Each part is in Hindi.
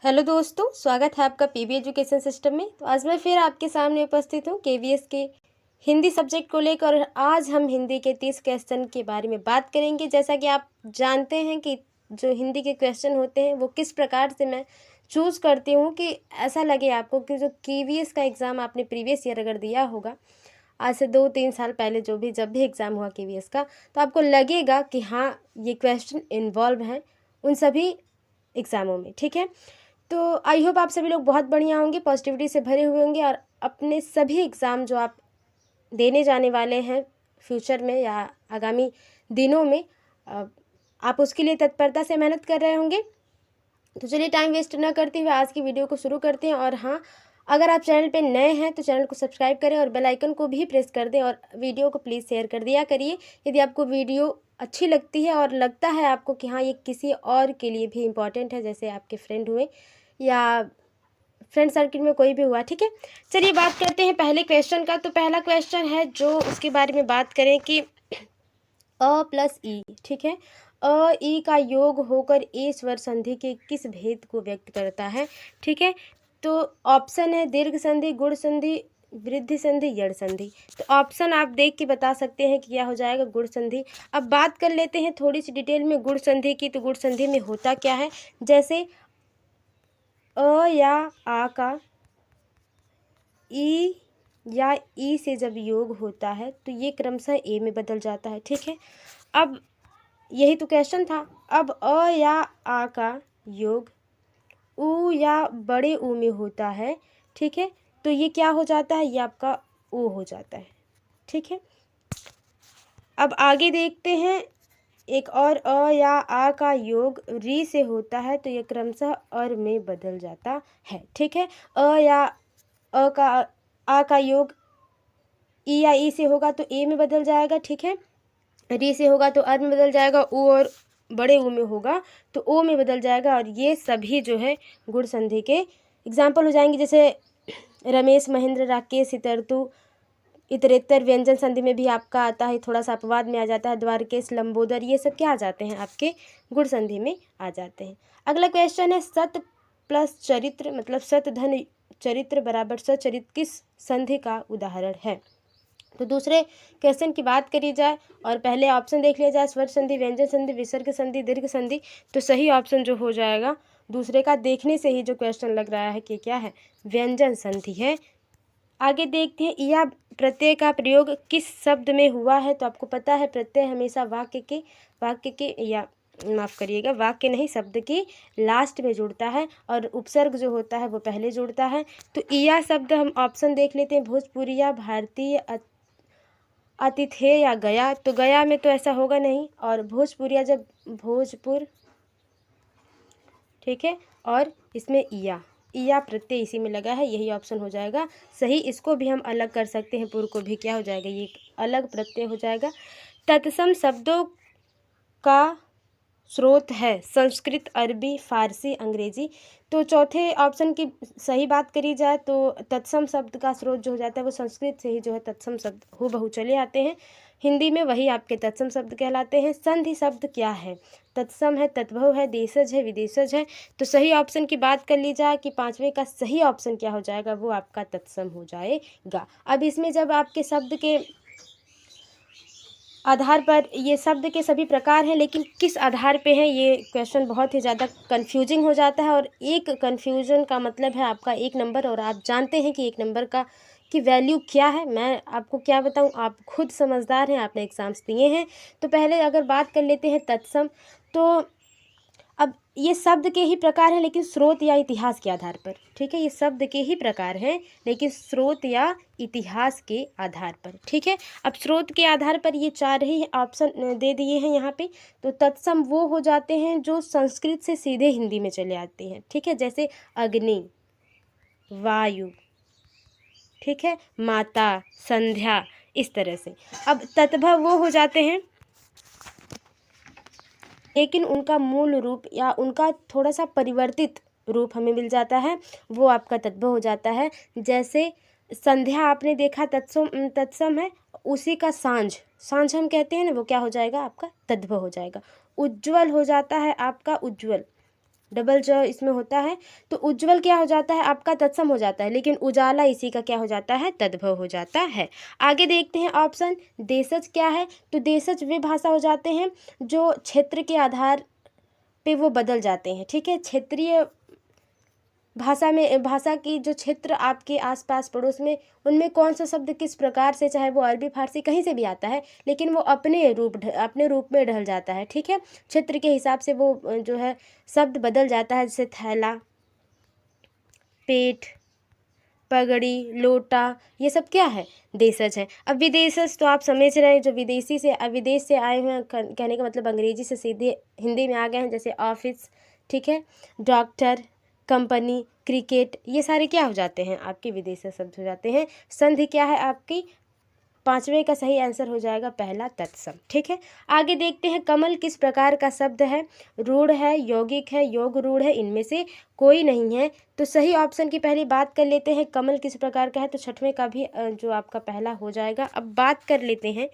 हेलो दोस्तों, स्वागत है आपका पीबी एजुकेशन सिस्टम में। तो आज मैं फिर आपके सामने उपस्थित हूँ केवीएस के हिंदी सब्जेक्ट को लेकर। और आज हम हिंदी के 30 क्वेश्चन के बारे में बात करेंगे। जैसा कि आप जानते हैं कि जो हिंदी के क्वेश्चन होते हैं वो किस प्रकार से मैं चूज़ करती हूँ कि ऐसा लगे आपको कि जो केवीएस का एग्ज़ाम आपने प्रीवियस ईयर अगर दिया होगा, आज से 2-3 साल पहले जब भी एग्ज़ाम हुआ केवीएस का, तो आपको लगेगा कि हाँ, ये क्वेश्चन इन्वॉल्व हैं उन सभी एग्ज़ामों में। ठीक है, तो आई होप आप सभी लोग बहुत बढ़िया होंगे, पॉजिटिविटी से भरे हुए होंगे और अपने सभी एग्ज़ाम जो आप देने जाने वाले हैं फ्यूचर में या आगामी दिनों में, आप उसके लिए तत्परता से मेहनत कर रहे होंगे। तो चलिए टाइम वेस्ट ना करते हुए आज की वीडियो को शुरू करते हैं। और हाँ, अगर आप चैनल पे नए हैं तो चैनल को सब्सक्राइब करें और बेल आइकन को भी प्रेस कर दें और वीडियो को प्लीज़ शेयर कर दिया करिए यदि आपको वीडियो अच्छी लगती है और लगता है आपको कि हाँ, ये किसी और के लिए भी इम्पॉर्टेंट है, जैसे आपके फ्रेंड हुए या फ्रेंड सर्किल में कोई भी हुआ। ठीक है, चलिए बात करते हैं पहले क्वेश्चन का। तो पहला क्वेश्चन है जो उसके बारे में बात करें कि अ प्लस ई। ठीक है, अ ई का योग होकर ए स्वर संधि के किस भेद को व्यक्त करता है। ठीक है, तो ऑप्शन है दीर्घ संधि, गुण संधि, वृद्धि संधि, यड़ संधि। तो ऑप्शन आप देख के बता सकते हैं कि क्या हो जाएगा, गुण संधि। अब बात कर लेते हैं थोड़ी सी डिटेल में गुण संधि की। तो गुण संधि में होता क्या है, जैसे अ या आ का ई या ई से जब योग होता है तो ये क्रमशः ए में बदल जाता है। ठीक है, अब यही तो क्वेश्चन था। अब अ या आ का योग उ या बड़े ऊ में होता है। ठीक है, तो ये क्या हो जाता है, ये आपका ओ हो जाता है। ठीक है, अब आगे देखते हैं। एक और अ या आ का योग री से होता है तो ये क्रमशः अर में बदल जाता है। ठीक है, अ या अ का आ का योग ई या ई से होगा तो ए में बदल जाएगा। ठीक है, री से होगा तो अर में बदल जाएगा, ऊ और बड़े ऊ में होगा तो ओ में बदल जाएगा। और ये सभी जो है गुण संधि के एग्जाम्पल हो जाएंगे। जैसे रमेश, महेंद्र, राकेश, इतरतु, इतरेतर व्यंजन संधि में भी आपका आता है, थोड़ा सा अपवाद में आ जाता है। द्वारकेश, लंबोदर, ये सब क्या आ जाते हैं, आपके गुण संधि में आ जाते हैं। अगला क्वेश्चन है सत प्लस चरित्र मतलब सत धन चरित्र बराबर सचरित्र किस संधि का उदाहरण है। तो दूसरे क्वेश्चन की बात करी जाए और पहले ऑप्शन देख लिया जाए, स्वर संधि, व्यंजन संधि, विसर्ग संधि, दीर्घ संधि। तो सही ऑप्शन जो हो जाएगा दूसरे का देखने से ही जो क्वेश्चन लग रहा है कि क्या है, व्यंजन संधि है। आगे देखते हैं यह प्रत्यय का प्रयोग किस शब्द में हुआ है। तो आपको पता है प्रत्यय हमेशा वाक्य के या माफ़ करिएगा, वाक्य नहीं, शब्द के लास्ट में जुड़ता है और उपसर्ग जो होता है वो पहले जुड़ता है। तो इया शब्द हम ऑप्शन देख लेते हैं, भोजपुरिया, भारतीय, आतिथ्य या गया। तो गया में तो ऐसा होगा नहीं, और भोजपुरिया जब भोजपुर। ठीक है, और इसमें इया प्रत्यय इसी में लगा है, यही ऑप्शन हो जाएगा सही। इसको भी हम अलग कर सकते हैं, पूर्व को भी क्या हो जाएगा, ये एक अलग प्रत्यय हो जाएगा। तत्सम शब्दों का स्रोत है संस्कृत, अरबी, फारसी, अंग्रेजी। तो चौथे ऑप्शन की सही बात करी जाए तो तत्सम शब्द का स्रोत जो हो जाता है वो संस्कृत से ही जो है तत्सम शब्द हूबहू चले आते हैं हिंदी में, वही आपके तत्सम शब्द कहलाते हैं। संधि शब्द क्या है, तत्सम है, तद्भव है, देशज है, विदेशज है। तो सही ऑप्शन की बात कर ली जाए कि पांचवें का सही ऑप्शन क्या हो जाएगा, वो आपका तत्सम हो जाएगा। अब इसमें जब आपके शब्द के आधार पर ये शब्द के सभी प्रकार हैं, लेकिन किस आधार पे हैं, ये क्वेश्चन बहुत ही ज़्यादा कंफ्यूजिंग हो जाता है। और एक कंफ्यूजन का मतलब है आपका 1 नंबर, और आप जानते हैं कि 1 नंबर का की वैल्यू क्या है। मैं आपको क्या बताऊं, आप खुद समझदार हैं, आपने एग्ज़ाम्स दिए हैं। तो पहले अगर बात कर लेते हैं तत्सम, तो अब ये शब्द के ही प्रकार हैं लेकिन स्रोत या इतिहास के आधार पर। ठीक है, ये शब्द के ही प्रकार हैं लेकिन स्रोत या इतिहास के आधार पर। ठीक है, अब स्रोत के आधार पर ये 4 ही ऑप्शन दे दिए हैं यहाँ पे। तो तत्सम वो हो जाते हैं जो संस्कृत से सीधे हिंदी में चले आते हैं। ठीक है, जैसे अग्नि, वायु, ठीक है, माता, संध्या, इस तरह से। अब तत्भव वो हो जाते हैं लेकिन उनका मूल रूप या उनका थोड़ा सा परिवर्तित रूप हमें मिल जाता है, वो आपका तत्भव हो जाता है। जैसे संध्या आपने देखा तत्सम है, उसी का सांझ हम कहते हैं ना, वो क्या हो जाएगा, आपका तद्भव हो जाएगा। उज्ज्वल हो जाता है आपका उज्ज्वल, डबल ज इसमें होता है। तो उज्ज्वल क्या हो जाता है आपका तत्सम हो जाता है, लेकिन उजाला इसी का क्या हो जाता है, तद्भव हो जाता है। आगे देखते हैं ऑप्शन देशज क्या है। तो देशज वे भाषा हो जाते हैं जो क्षेत्र के आधार पे वो बदल जाते हैं। ठीक है, क्षेत्रीय भाषा में, भाषा की जो क्षेत्र आपके आसपास पड़ोस में, उनमें कौन सा शब्द किस प्रकार से, चाहे वो अरबी फारसी कहीं से भी आता है, लेकिन वो अपने रूप में ढल जाता है। ठीक है, क्षेत्र के हिसाब से वो जो है शब्द बदल जाता है, जैसे थैला, पेट, पगड़ी, लोटा, ये सब क्या है, देशज है। अब विदेशज तो आप समझ रहे हैं, जो विदेशी से विदेश से आए हुए हैं, कहने का मतलब अंग्रेजी से सीधे हिंदी में आ गए हैं, जैसे ऑफिस, ठीक है, डॉक्टर, कंपनी, क्रिकेट, ये सारे क्या हो जाते हैं आपके विदेशी शब्द हो जाते हैं। संधि क्या है आपकी, पांचवें का सही आंसर हो जाएगा पहला तत्सम। ठीक है, आगे देखते हैं कमल किस प्रकार का शब्द है, रूढ़ है, यौगिक है, योग रूढ़ है, इनमें से कोई नहीं है। तो सही ऑप्शन की पहले बात कर लेते हैं, कमल किस प्रकार का है, तो छठवें का भी जो आपका पहला हो जाएगा। अब बात कर लेते हैं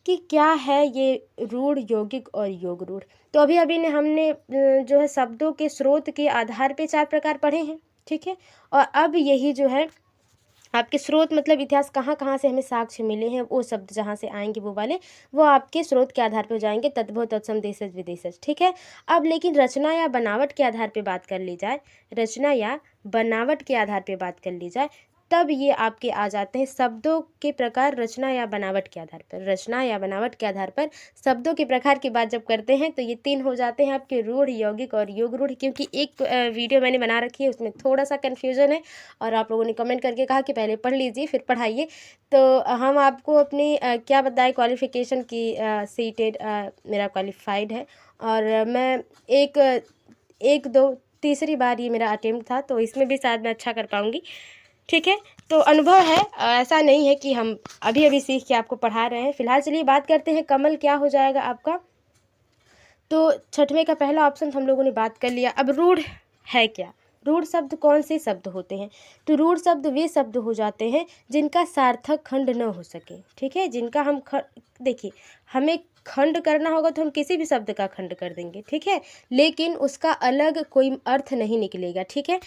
कि क्या है ये रूढ़, यौगिक और योग रूढ़। तो अभी अभी ने हमने जो है शब्दों के स्रोत के आधार पे 4 प्रकार पढ़े हैं। ठीक है, और अब यही जो है आपके स्रोत मतलब इतिहास कहाँ कहाँ से हमें साक्ष्य मिले हैं, वो शब्द जहाँ से आएंगे वो वाले, वो आपके स्रोत के आधार पर हो जाएंगे, तद्भव, तत्सम, देशज, विदेशज। ठीक है, अब लेकिन रचना या बनावट के आधार पर बात कर ली जाए, रचना या बनावट के आधार पर बात कर ली जाए, तब ये आपके आ जाते हैं शब्दों के प्रकार रचना या बनावट के आधार पर। रचना या बनावट के आधार पर शब्दों के प्रकार की बात जब करते हैं तो ये 3 हो जाते हैं आपके, रूढ़, यौगिक और योग रूढ़। क्योंकि एक वीडियो मैंने बना रखी है, उसमें थोड़ा सा कन्फ्यूजन है और आप लोगों ने कमेंट करके कहा कि पहले पढ़ लीजिए फिर पढ़ाइए। तो हम आपको अपनी क्या बताएं, क्वालिफिकेशन की सीटेड मेरा क्वालिफाइड है, और मैं एक दो तीसरी बार ये मेरा अटेम्प्ट था, तो इसमें भी शायद मैं अच्छा कर पाऊँगी। ठीक है, तो अनुभव है, ऐसा नहीं है कि हम अभी अभी सीख के आपको पढ़ा रहे हैं। फिलहाल चलिए बात करते हैं कमल क्या हो जाएगा आपका। तो छठवें का पहला ऑप्शन हम लोगों ने बात कर लिया। अब रूढ़ है क्या, रूढ़ शब्द कौन से शब्द होते हैं, तो रूढ़ शब्द वे शब्द हो जाते हैं जिनका सार्थक खंड न हो सके। ठीक है, जिनका हम देखिए, हमें खंड करना होगा तो हम किसी भी शब्द का खंड कर देंगे। ठीक है, लेकिन उसका अलग कोई अर्थ नहीं निकलेगा। ठीक है,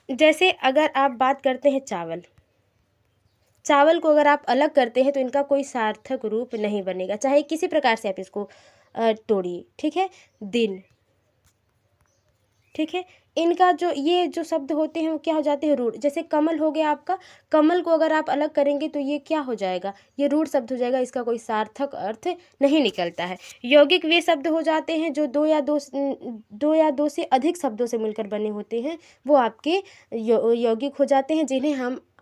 जैसे अगर आप बात करते हैं चावल, चावल को अगर आप अलग करते हैं तो इनका कोई सार्थक रूप नहीं बनेगा, चाहे किसी प्रकार से आप इसको तोड़िए। ठीक है, दिन, ठीक है, इनका जो ये जो शब्द होते हैं वो क्या हो जाते हैं, रूढ़। जैसे कमल हो गया आपका, कमल को अगर आप अलग करेंगे तो ये क्या हो जाएगा, ये रूढ़ शब्द हो जाएगा, इसका कोई सार्थक अर्थ नहीं निकलता है। यौगिक वे शब्द हो जाते हैं जो दो या दो से अधिक शब्दों से मिलकर बने होते हैं, वो आपके यौगिक हो जाते हैं, जिन्हें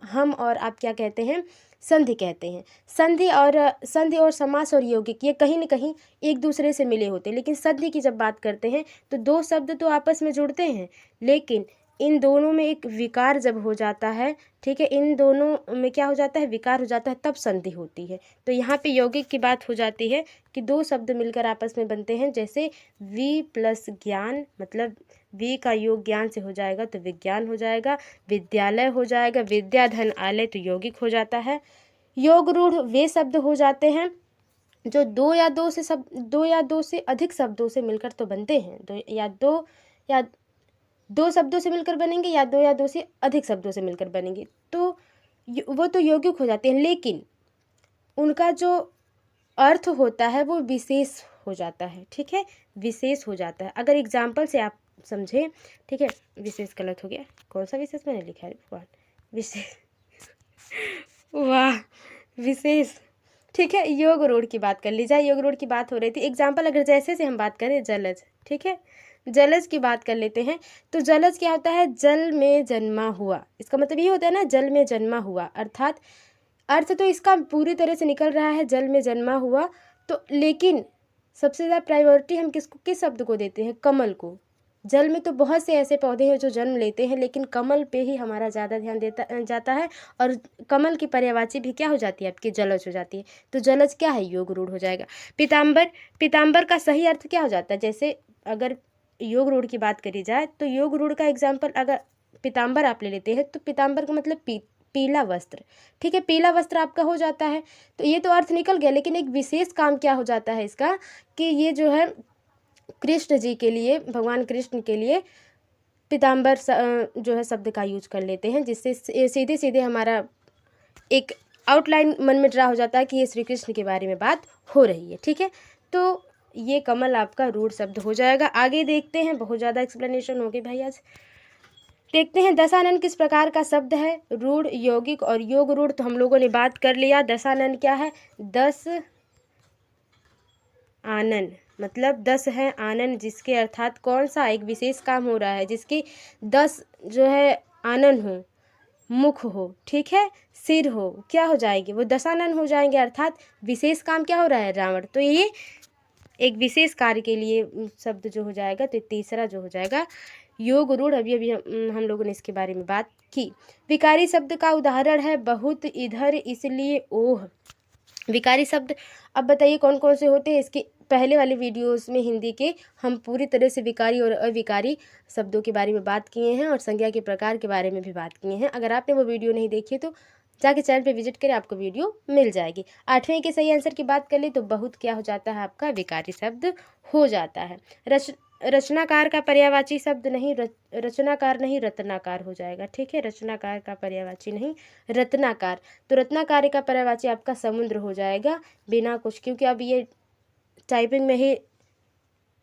हम और आप क्या कहते हैं, संधि कहते हैं। संधि और समास और यौगिक ये कहीं न कहीं एक दूसरे से मिले होते हैं, लेकिन संधि की जब बात करते हैं तो 2 शब्द तो आपस में जुड़ते हैं, लेकिन इन दोनों में एक विकार जब हो जाता है, ठीक है, इन दोनों में क्या हो जाता है, विकार हो जाता है, तब संधि होती है। तो यहाँ पे यौगिक की बात हो जाती है कि 2 शब्द मिलकर आपस में बनते हैं, जैसे वि प्लस ज्ञान, मतलब वी का योग ज्ञान से हो जाएगा तो विज्ञान हो जाएगा, विद्यालय हो जाएगा, विद्या धन आलय तो यौगिक हो जाता है। योग रूढ़ वे शब्द हो जाते हैं जो दो या दो से अधिक शब्दों से मिलकर तो बनते हैं, या दो शब्दों से मिलकर बनेंगे, या दो से अधिक शब्दों से मिलकर बनेंगे, तो वो तो यौगिक हो जाते हैं, लेकिन उनका जो अर्थ होता है वो विशेष हो जाता है। ठीक है, विशेष हो जाता है। अगर एग्जाम्पल से आप समझें, ठीक है, विशेष गलत हो गया, कौन सा विशेष मैंने लिखा है भगवान, विशेष वाह, विशेष। ठीक है, योग रूढ़ की बात कर ली जाए, योग रूढ़ की बात हो रही थी। एग्जाम्पल अगर जैसे से हम बात करें, जलज, ठीक है, जलज की बात कर लेते हैं। तो जलज क्या होता है, जल में जन्मा हुआ, इसका मतलब ये होता है ना, जल में जन्मा हुआ, अर्थात अर्थ तो इसका पूरी तरह से निकल रहा है, जल में जन्मा हुआ। तो लेकिन सबसे ज़्यादा प्रायोरिटी हम किस शब्द को देते हैं, कमल को। जल में तो बहुत से ऐसे पौधे हैं जो जन्म लेते हैं, लेकिन कमल पे ही हमारा ज़्यादा ध्यान जाता है, और कमल की पर्यायवाची भी क्या हो जाती है आपकी, जलज हो जाती है। तो जलज क्या है, योग रूढ़ हो जाएगा। पीताम्बर का सही अर्थ क्या हो जाता है, जैसे अगर योग रूढ़ की बात करी जाए तो योग रूढ़ का एग्जाम्पल अगर पीताम्बर आप ले लेते हैं तो पीताम्बर का मतलब पीला वस्त्र। ठीक है, पीला वस्त्र आपका हो जाता है, तो ये तो अर्थ निकल गया, लेकिन एक विशेष काम क्या हो जाता है इसका, कि ये जो है कृष्ण जी के लिए, भगवान कृष्ण के लिए पीताम्बर जो है शब्द का यूज कर लेते हैं, जिससे सीधे सीधे हमारा एक आउटलाइन मन में ड्रा हो जाता है कि ये श्री कृष्ण के बारे में बात हो रही है। ठीक है, तो ये कमल आपका रूढ़ शब्द हो जाएगा। आगे देखते हैं, बहुत ज़्यादा एक्सप्लेनेशन हो गई भाई आज। देखते हैं दशानन किस प्रकार का शब्द है। रूढ़, यौगिक और योग रूढ़ तो हम लोगों ने बात कर लिया। दशानन क्या है? 10 आनन, मतलब 10 है आनन, जिसके अर्थात कौन सा एक विशेष काम हो रहा है, जिसकी 10 जो है आनन हो, मुख हो, ठीक है, सिर हो, क्या हो जाएगी? वो दशानन हो जाएंगे, अर्थात विशेष काम क्या हो रहा है? रावण। तो ये एक विशेष कार्य के लिए शब्द जो हो जाएगा, तो तीसरा जो हो जाएगा योग रूढ़। अभी अभी हम लोगों ने इसके बारे में बात की। विकारी शब्द का उदाहरण है बहुत, इधर, इसलिए, ओह। विकारी शब्द अब बताइए कौन कौन से होते हैं। इसके पहले वाले वीडियोस में हिंदी के हम पूरी तरह से विकारी और अविकारी शब्दों के बारे में बात किए हैं और संज्ञा के प्रकार के बारे में भी बात किए हैं। अगर आपने वो वीडियो नहीं देखी तो जाके चैनल पे विजिट करें, आपको वीडियो मिल जाएगी। 8वें के सही आंसर की बात कर ले तो बहुत क्या हो जाता है? आपका विकारी शब्द हो जाता है। रचनाकार का पर्यायवाची शब्द नहीं, रचनाकार नहीं, रत्नाकार हो जाएगा। ठीक है, रचनाकार का पर्यायवाची नहीं, रत्नाकार। तो रत्नाकार का पर्यायवाची आपका समुद्र हो जाएगा, बिना कुछ, क्योंकि अब ये टाइपिंग में ही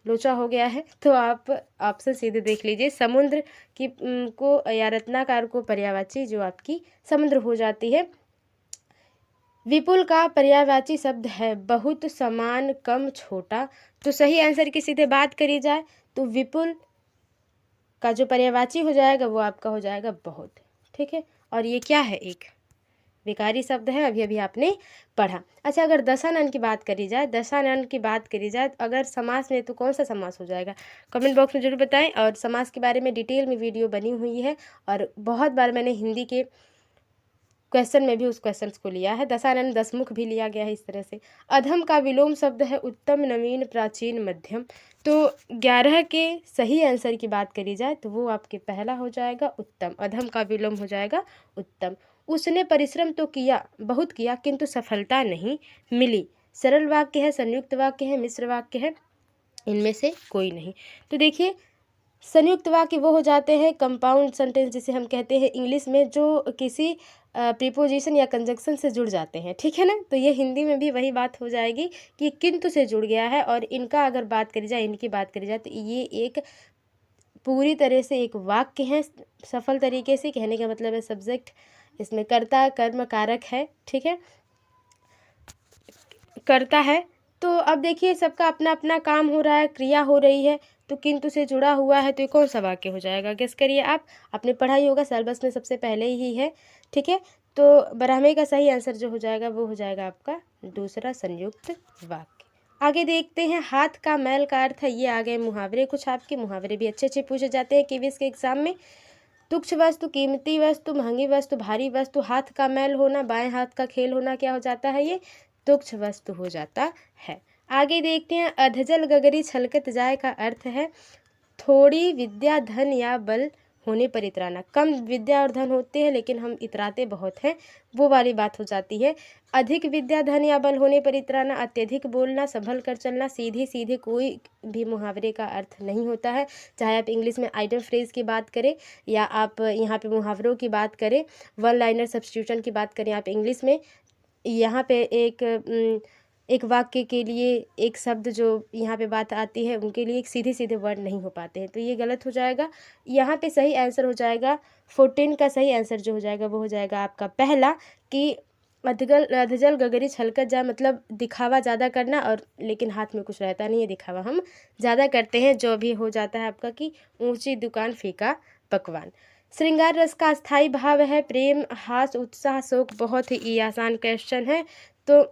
लोचा हो गया है। तो आप ऑप्शन सीधे देख लीजिए, समुद्र की को या रत्नाकार को पर्यायवाची जो आपकी समुद्र हो जाती है। विपुल का पर्यायवाची शब्द है बहुत, समान, कम, छोटा। तो सही आंसर की सीधे बात करी जाए तो विपुल का जो पर्यायवाची हो जाएगा वो आपका हो जाएगा बहुत। ठीक है, और ये क्या है? एक विकारी शब्द है, अभी अभी आपने पढ़ा। अच्छा, अगर दशानन की बात करी जाए, दशानन की बात करी जाए तो अगर समास में तो कौन सा समास हो जाएगा? कमेंट बॉक्स में जरूर बताएं। और समास के बारे में डिटेल में वीडियो बनी हुई है और बहुत बार मैंने हिंदी के क्वेश्चन में भी उस क्वेश्चन को लिया है। दशानन, दसमुख भी लिया गया है इस तरह से। अधम का विलोम शब्द है उत्तम, नवीन, प्राचीन, मध्यम। तो 11 के सही आंसर की बात करी जाए तो वो आपके पहला हो जाएगा उत्तम। अधम का विलोम हो जाएगा उत्तम। उसने परिश्रम तो किया, बहुत किया, किंतु सफलता नहीं मिली। सरल वाक्य है, संयुक्त वाक्य है, मिश्र वाक्य है, इनमें से कोई नहीं। तो देखिए, संयुक्त वाक्य वो हो जाते हैं कंपाउंड सेंटेंस जिसे हम कहते हैं इंग्लिश में, जो किसी प्रीपोजिशन या कंजक्शन से जुड़ जाते हैं। ठीक है ना, तो ये हिंदी में भी वही बात हो जाएगी कि किंतु से जुड़ गया है। और इनका अगर बात करी जाए, इनकी बात करी जाए तो ये एक पूरी तरह से एक वाक्य है। सफल तरीके से कहने का मतलब है सब्जेक्ट, इसमें कर्ता, कर्म, कारक है। ठीक है, करता है। तो अब देखिए, सबका अपना अपना काम हो रहा है, क्रिया हो रही है, तो किंतु से जुड़ा हुआ है, तो ये कौन सा वाक्य हो जाएगा? गेस करिए आप, आपने पढ़ा ही होगा, सिलेबस में सबसे पहले ही है। ठीक है, तो 12वें का सही आंसर जो हो जाएगा वो हो जाएगा आपका दूसरा, संयुक्त वाक्य। आगे देखते हैं, हाथ का मैल का अर्थ है, ये आ गए मुहावरे। कुछ आपके मुहावरे भी अच्छे अच्छे पूछे जाते हैं केवीएस के एग्जाम में। तुच्छ वस्तु, कीमती वस्तु, महंगी वस्तु, भारी वस्तु, हाथ का मैल होना, बाएं हाथ का खेल होना, क्या हो जाता है? ये तुच्छ वस्तु हो जाता है। आगे देखते हैं, अधजल गगरी छलकत जाए का अर्थ है थोड़ी विद्या, धन या बल होने पर इतराना। कम विद्या और धन होते हैं लेकिन हम इतराते बहुत हैं, वो वाली बात हो जाती है। अधिक विद्या, धन या बल होने पर इतराना, अत्यधिक बोलना, संभल कर चलना। सीधे सीधे कोई भी मुहावरे का अर्थ नहीं होता है, चाहे आप इंग्लिश में आइडल फ्रेज की बात करें या आप यहाँ पे मुहावरों की बात करें, वन लाइनर सब्स्टिट्यूशन की बात करें आप इंग्लिश में। यहाँ पे एक वाक्य के लिए एक शब्द जो यहाँ पे बात आती है, उनके लिए एक सीधे सीधे वर्ड नहीं हो पाते हैं, तो ये गलत हो जाएगा। यहाँ पे सही आंसर हो जाएगा 14 का सही आंसर जो हो जाएगा वो हो जाएगा आपका पहला, कि अधजल गगरी छलकत जाए, मतलब दिखावा ज़्यादा करना, और लेकिन हाथ में कुछ रहता नहीं है, दिखावा हम ज़्यादा करते हैं, जो भी हो जाता है आपका कि ऊंची दुकान, फीका पकवान। श्रृंगार रस का स्थायी भाव है प्रेम, हास, उत्साह, शोक। बहुत ही आसान क्वेश्चन है। तो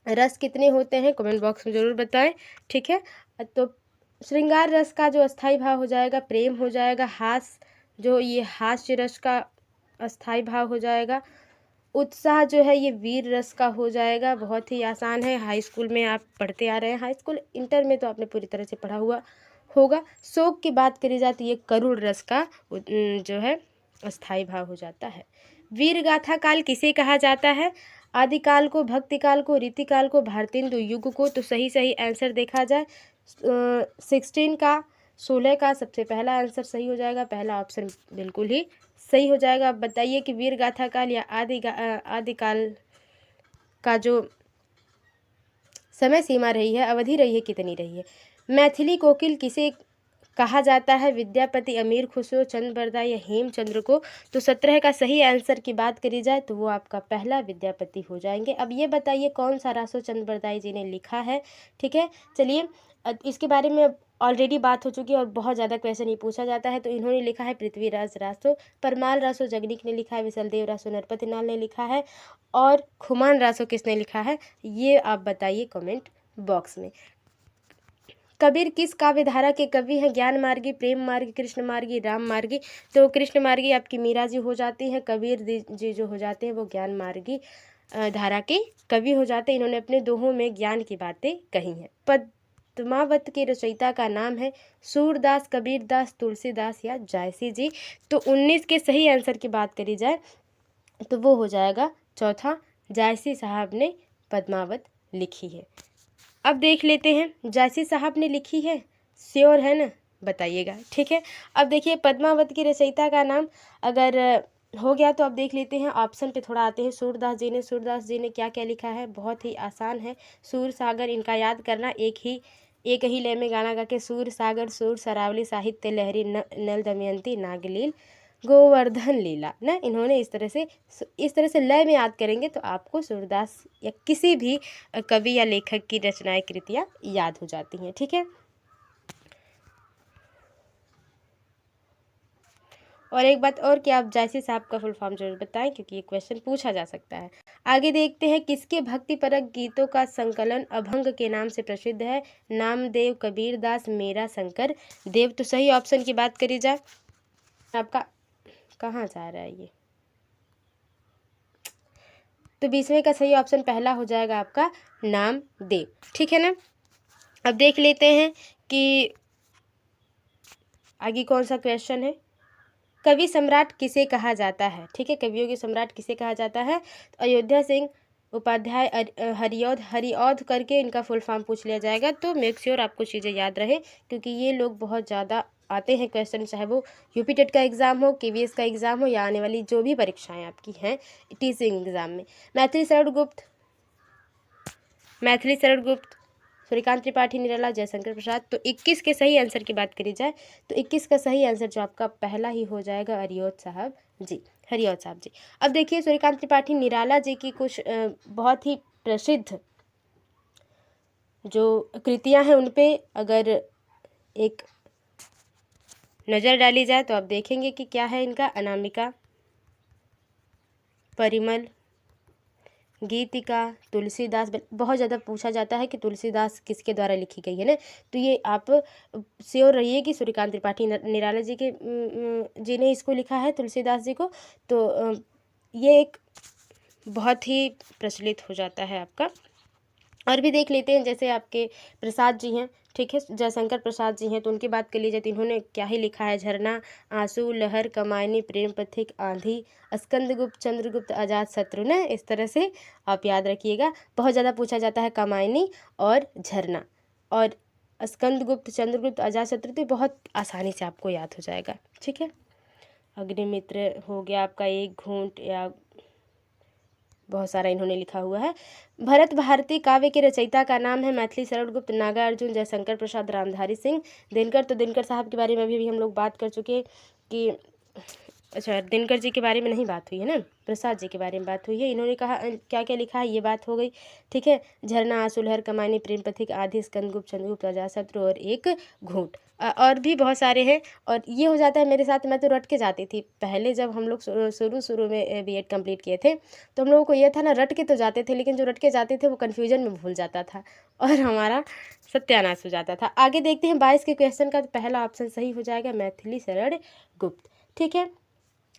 रस कितने होते हैं कमेंट बॉक्स में ज़रूर बताएं। ठीक है, तो श्रृंगार रस का जो अस्थाई भाव हो जाएगा प्रेम हो जाएगा। हास, जो ये हास्य रस का अस्थाई भाव हो जाएगा। उत्साह जो है ये वीर रस का हो जाएगा। बहुत ही आसान है, हाई स्कूल में आप पढ़ते आ रहे हैं, हाई स्कूल इंटर में तो आपने पूरी तरह से पढ़ा हुआ होगा। शोक की बात करी जाए तो ये करुण रस का जो है अस्थाई भाव हो जाता है। वीर गाथा काल किसे कहा जाता है? आदिकाल को, भक्तिकाल को, रीतिकाल को, भारतेंदु युग को। तो सही आंसर देखा जाए 16 का, 16 का सबसे पहला आंसर सही हो जाएगा। पहला ऑप्शन बिल्कुल ही सही हो जाएगा। अब बताइए कि वीर गाथा काल या आदिकाल का जो समय सीमा रही है, अवधि रही है, कितनी रही है। मैथिली कोकिल किसे कहा जाता है? विद्यापति, अमीर खुसरो, चंद बरदाई या हेमचंद्र को। तो 17 का सही आंसर की बात करी जाए तो वो आपका पहला विद्यापति हो जाएंगे। अब ये बताइए कौन सा रासो चंद बरदाई जी ने लिखा है। ठीक है, चलिए इसके बारे में ऑलरेडी बात हो चुकी है और बहुत ज़्यादा क्वेश्चन ही पूछा जाता है। तो इन्होंने लिखा है पृथ्वीराज रासो, परमाल रासो जगनीक ने लिखा है, विसलदेव रासो नरपति नाल ने लिखा है, और खुमान रासो किसने लिखा है, ये आप बताइए कमेंट बॉक्स में। कबीर किस काव्यधारा के कवि हैं? ज्ञान मार्गी, प्रेम मार्गी, कृष्ण मार्गी, राम मार्गी। तो कृष्ण मार्गी आपकी मीरा जी हो जाती हैं, कबीर जी जो हो जाते हैं वो ज्ञान मार्गी धारा के कवि हो जाते हैं। इन्होंने अपने दोहों में ज्ञान की बातें कही हैं। पद्मावत के रचयिता का नाम है सूरदास, कबीरदास, तुलसीदास या जायसी जी। तो 19 के सही आंसर की बात करी जाए तो वो हो जाएगा चौथा, जायसी साहब ने पद्मावत लिखी है। अब देख लेते हैं जायसी साहब ने लिखी है, श्योर है ना, बताइएगा। ठीक है, अब देखिए पद्मावत की रचयिता का नाम अगर हो गया तो अब देख लेते हैं ऑप्शन पे थोड़ा आते हैं। सूरदास जी ने, सूरदास जी ने क्या क्या लिखा है, बहुत ही आसान है। सूर सागर, इनका याद करना, एक ही लय में गाना गा के, सूर सागर, सूर सरावली, साहित्य लहरी, नल दमयंती, नागलील, गोवर्धन लीला ना। इन्होंने इस तरह से लय में याद करेंगे तो आपको सूरदास या किसी भी कवि या लेखक की रचनाएं, कृतियाँ याद हो जाती हैं। ठीक है, और एक बात और कि आप जायसी साहब का फुल फॉर्म जरूर बताएं क्योंकि ये क्वेश्चन पूछा जा सकता है। आगे देखते हैं किसके भक्तिपरक गीतों का संकलन अभंग के नाम से प्रसिद्ध है? नामदेव, कबीरदास, मेरा शंकर देव। तो सही ऑप्शन की बात करी जाए, आपका कहाँ जा रहा है ये, तो 20वें का सही ऑप्शन पहला हो जाएगा आपका नामदेव। ठीक है ना, अब देख लेते हैं कि आगे कौन सा क्वेश्चन है। कवि सम्राट किसे कहा जाता है? ठीक है, कवियों के सम्राट किसे कहा जाता है? तो अयोध्या सिंह उपाध्याय, हरिऔध करके इनका फुल फॉर्म पूछ लिया जाएगा। तो मेक श्योर आपको चीज़ें याद रहे क्योंकि ये लोग बहुत ज़्यादा आते हैं क्वेश्चन, चाहे वो यूपी टेट का एग्ज़ाम हो, केवीएस का एग्ज़ाम हो या आने वाली जो भी परीक्षाएं आपकी हैं टीचिंग एग्ज़ाम में। मैथिली शरण गुप्त, सूर्यकांत त्रिपाठी, निराला, जयशंकर प्रसाद। तो 21 के सही आंसर की बात करी जाए तो 21 का सही आंसर जो आपका पहला ही हो जाएगा हरिऔध साहब जी, हरिऔध साहब जी। अब देखिए सूर्यकांत त्रिपाठी, निराला जी की कुछ बहुत ही प्रसिद्ध जो कृतियां हैं उन पे अगर एक नज़र डाली जाए तो आप देखेंगे कि क्या है इनका, अनामिका, परिमल, गीतिका, तुलसीदास। बहुत ज़्यादा पूछा जाता है कि तुलसीदास किसके द्वारा लिखी गई है ना, तो ये आप श्योर रहिए कि सूर्यकांत त्रिपाठी, निराला जी ने इसको लिखा है तुलसीदास जी को। तो ये एक बहुत ही प्रचलित हो जाता है आपका। और भी देख लेते हैं जैसे आपके प्रसाद जी हैं, ठीक है, जयशंकर प्रसाद जी हैं, तो उनकी बात कर लीजिए तो इन्होंने क्या ही लिखा है, झरना, आंसू, लहर, कमायनी, प्रेम पथिक, आंधी, स्कंदगुप्त, चंद्रगुप्त, अजात शत्रु ना। इस तरह से आप याद रखिएगा, बहुत ज़्यादा पूछा जाता है कमायनी और झरना, और स्कंदगुप्त, चंद्रगुप्त, अजात शत्रु तो बहुत आसानी से आपको याद हो जाएगा। ठीक है, अग्निमित्र हो गया आपका, एक घूंट, या बहुत सारा इन्होंने लिखा हुआ है। भरत भारती काव्य के रचयिता का नाम है? मैथिली शरण गुप्त, नागार्जुन, जयशंकर प्रसाद, रामधारी सिंह, दिनकर। तो दिनकर साहब के बारे में अभी हम लोग बात कर चुके कि अच्छा दिनकर जी के बारे में नहीं बात हुई है ना, प्रसाद जी के बारे में बात हुई है। इन्होंने कहा क्या क्या लिखा है ये बात हो गई। ठीक है, झरना, आंसू, लहर, कमानी, प्रेम पथिक, आदि, स्कंदगुप्त, चंद्रगुप्त, अजातशत्रु और एक घूंट। और भी बहुत सारे हैं। और ये हो जाता है मेरे साथ, मैं तो रट के जाती थी पहले जब हम लोग शुरू में बीएड कंप्लीट किए थे तो हम लोगों को ये था ना, रट के तो जाते थे लेकिन जो रट के जाते थे वो कन्फ्यूजन में भूल जाता था और हमारा सत्यानाश हो जाता था। आगे देखते हैं 22 के क्वेश्चन का, तो पहला ऑप्शन सही हो जाएगा मैथिली शरण गुप्त। ठीक है,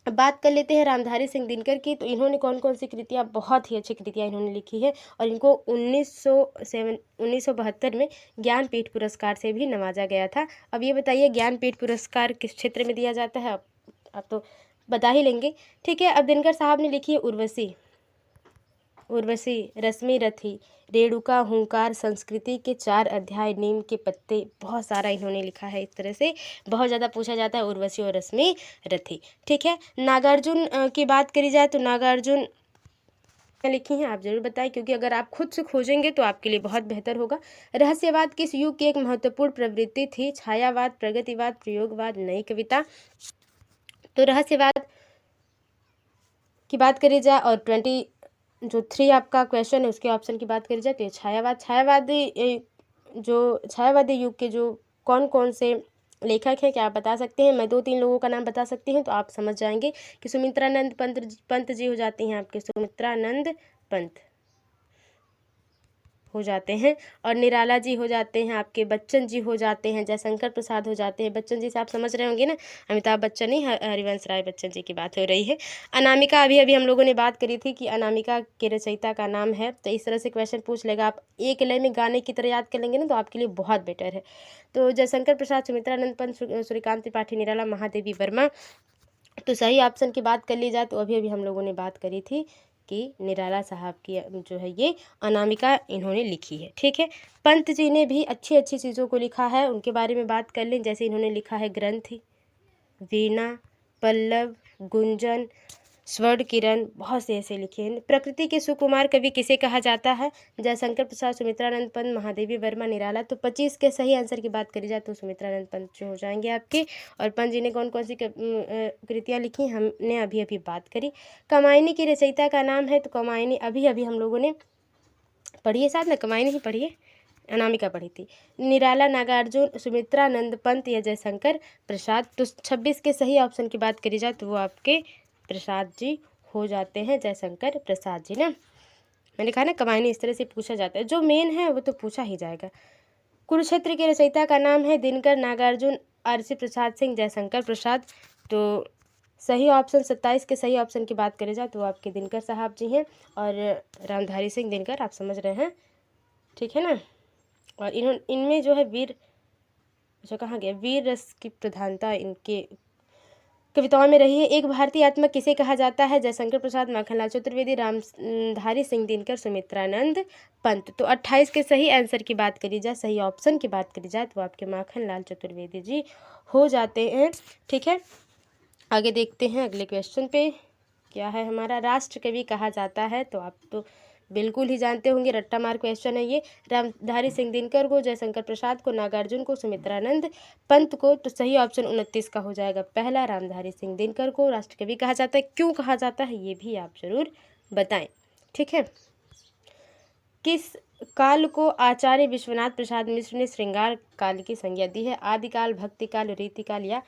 अब बात कर लेते हैं रामधारी सिंह दिनकर की। तो इन्होंने कौन कौन सी कृतियाँ, बहुत ही अच्छी कृतियाँ इन्होंने लिखी है और इनको 1972 में ज्ञानपीठ पुरस्कार से भी नवाजा गया था। अब ये बताइए ज्ञानपीठ पुरस्कार किस क्षेत्र में दिया जाता है, आप तो बता ही लेंगे। ठीक है, अब दिनकर साहब ने लिखी है उर्वशी। उर्वशी, रश्मि रथी, रेणुका, हुंकार, संस्कृति के 4 अध्याय, नीम के पत्ते, बहुत सारा इन्होंने लिखा है। इस तरह से बहुत ज़्यादा पूछा जाता है उर्वशी और रश्मि रथी। ठीक है, नागार्जुन की बात करी जाए तो नागार्जुन लिखी हैं आप जरूर बताएं, क्योंकि अगर आप खुद से खोजेंगे तो आपके लिए बहुत बेहतर होगा। रहस्यवाद किस युग की एक महत्वपूर्ण प्रवृत्ति थी? छायावाद, प्रगतिवाद, प्रयोगवाद, नई कविता। तो रहस्यवाद की बात करी जाए और 3 आपका क्वेश्चन है उसके ऑप्शन की बात करी जाए तो ये छायावादी युग के जो कौन कौन से लेखक हैं क्या आप बता सकते हैं? मैं 2-3 लोगों का नाम बता सकती हूँ तो आप समझ जाएंगे कि सुमित्रानंद पंत जी हो जाती हैं आपके, सुमित्रानंद पंत हो जाते हैं, और निराला जी हो जाते हैं आपके, बच्चन जी हो जाते हैं, जयशंकर प्रसाद हो जाते हैं। बच्चन जी से आप समझ रहे होंगे ना, अमिताभ बच्चन ही, हरिवंश राय बच्चन जी की बात हो रही है। अनामिका अभी अभी हम लोगों ने बात करी थी कि अनामिका के रचयिता का नाम है, तो इस तरह से क्वेश्चन पूछ लेगा। आप एक लय में गाने की तरह याद कर लेंगे ना तो आपके लिए बहुत बेटर है। तो जयशंकर प्रसाद, सुमित्रानंद पंत, सूर्यकांत त्रिपाठी, निराला, महादेवी वर्मा। तो सही ऑप्शन की बात कर ली जाए तो अभी अभी हम लोगों ने बात करी थी कि निराला साहब की जो है ये अनामिका इन्होंने लिखी है। ठीक है, पंत जी ने भी अच्छी अच्छी चीज़ों को लिखा है, उनके बारे में बात कर लें। जैसे इन्होंने लिखा है ग्रंथ, वीणा, पल्लव, गुंजन, स्वर्ण किरण, बहुत से ऐसे लिखे हैं। प्रकृति के सुकुमार कवि किसे कहा जाता है? जयशंकर प्रसाद, सुमित्रानंद पंत, महादेवी वर्मा, निराला। तो 25 के सही आंसर की बात करी जाए तो सुमित्रानंद पंत जो हो जाएंगे आपके। और पंत जी ने कौन कौन सी कृतियाँ लिखी हमने अभी अभी बात करी। कामायनी की रचयिता का नाम है, तो कामायनी अभी अभी हम लोगों ने पढ़ी है, साथ में कामायनी ही पढ़ी है, अनामिका पढ़ी थी। निराला, नागार्जुन, सुमित्रानंद पंत या जयशंकर प्रसाद। तो 26 के सही ऑप्शन की बात करी जाए तो वो आपके प्रसाद जी हो जाते हैं, जयशंकर प्रसाद जी ना। मैंने कहा ना कामायनी इस तरह से पूछा जाता है, जो मेन है वो तो पूछा ही जाएगा। कुरुक्षेत्र के रचयिता का नाम है दिनकर, नागार्जुन, आरसी प्रसाद सिंह, जयशंकर प्रसाद। तो सही ऑप्शन 27 के सही ऑप्शन की बात करी जाए तो वो आपके दिनकर साहब जी हैं, और रामधारी सिंह दिनकर आप समझ रहे हैं। ठीक है ना। और इनमें जो है कहाँ गया, वीर रस की प्रधानता इनके कविताओं में रही है। एक भारतीय आत्मा किसे कहा जाता है? जयशंकर प्रसाद, माखनलाल चतुर्वेदी, रामधारी सिंह दिनकर, सुमित्रानंद पंत। तो 28 के सही आंसर की बात करी जाए, सही ऑप्शन की बात करी जाए तो आपके माखनलाल चतुर्वेदी जी हो जाते हैं। ठीक है, आगे देखते हैं अगले क्वेश्चन पे क्या है हमारा। राष्ट्र कवि कहा जाता है, तो आप तो बिल्कुल ही जानते होंगे, रट्टा मार क्वेश्चन है ये। रामधारी सिंह दिनकर को, जयशंकर प्रसाद को, नागार्जुन को, सुमित्रानंद पंत को। तो सही ऑप्शन 29 का हो जाएगा पहला, रामधारी सिंह दिनकर को राष्ट्र कवि कहा जाता है। क्यों कहा जाता है ये भी आप जरूर बताएं। ठीक है, किस काल को आचार्य विश्वनाथ प्रसाद मिश्र ने श्रृंगार काल की संज्ञा दी है? आदिकाल, भक्तिकाल, रीतिकाल या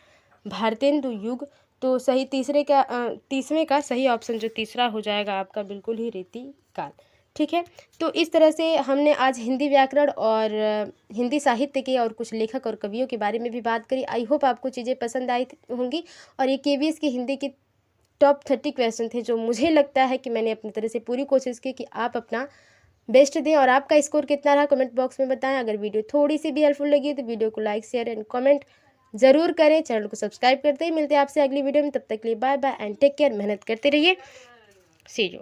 भारतेंदु युग। तो सही तीसवें का सही ऑप्शन जो तीसरा हो जाएगा आपका बिल्कुल ही रीतिकाल। ठीक है, तो इस तरह से हमने आज हिंदी व्याकरण और हिंदी साहित्य के और कुछ लेखक और कवियों के बारे में भी बात करी। आई होप आपको चीज़ें पसंद आई होंगी। और ये KVS की हिंदी की टॉप 30 क्वेश्चन थे, जो मुझे लगता है कि मैंने अपनी तरह से पूरी कोशिश की कि आप अपना बेस्ट दें। और आपका स्कोर कितना रहा कमेंट बॉक्स में बताएं। अगर वीडियो थोड़ी सी भी हेल्पफुल लगी तो वीडियो को लाइक, शेयर एंड कमेंट ज़रूर करें। चैनल को सब्सक्राइब करते ही मिलते हैं आपसे अगली वीडियो में। तब तक के लिए bye bye and take care. मेहनत करते रहिए। See you.